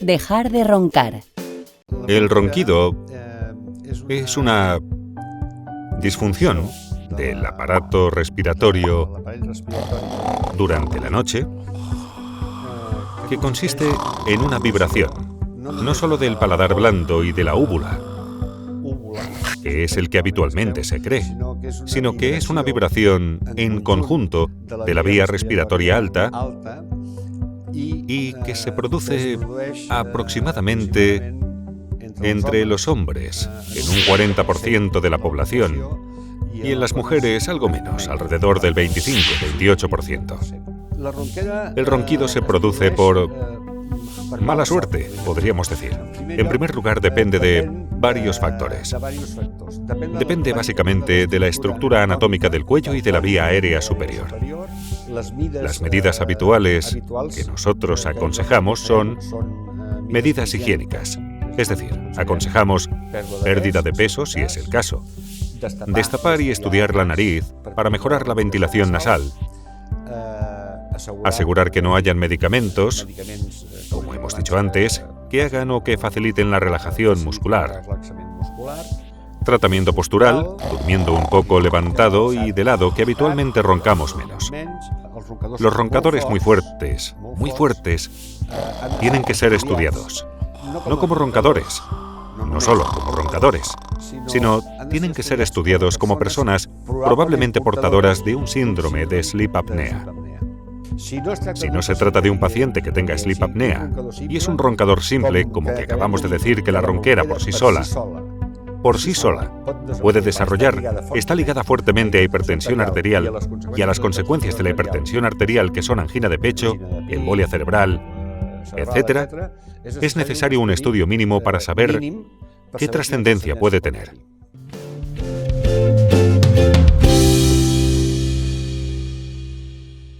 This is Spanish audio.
Dejar de roncar. El ronquido es una disfunción del aparato respiratorio durante la noche que consiste en una vibración, no solo del paladar blando y de la úvula, que es el que habitualmente se cree, sino que es una vibración en conjunto de la vía respiratoria alta y que se produce aproximadamente entre los hombres, en un 40% de la población, y en las mujeres algo menos, alrededor del 25-28%. El ronquido se produce por mala suerte, podríamos decir. En primer lugar, depende de varios factores. Depende básicamente de la estructura anatómica del cuello y de la vía aérea superior. Las medidas habituales que nosotros aconsejamos son medidas higiénicas. Es decir, aconsejamos pérdida de peso si es el caso, destapar y estudiar la nariz para mejorar la ventilación nasal, asegurar que no hayan medicamentos, como hemos dicho antes, que hagan o que faciliten la relajación muscular, tratamiento postural, durmiendo un poco levantado y de lado, que habitualmente roncamos menos. Los roncadores muy fuertes, tienen que ser estudiados. No como roncadores, no solo como roncadores, sino tienen que ser estudiados como personas probablemente portadoras de un síndrome de sleep apnea. Si no se trata de un paciente que tenga sleep apnea y es un roncador simple, como que acabamos de decir que la ronquera por sí sola puede desarrollar, está ligada fuertemente a hipertensión arterial y a las consecuencias de la hipertensión arterial, que son angina de pecho, embolia cerebral, etc., es necesario un estudio mínimo para saber qué trascendencia puede tener.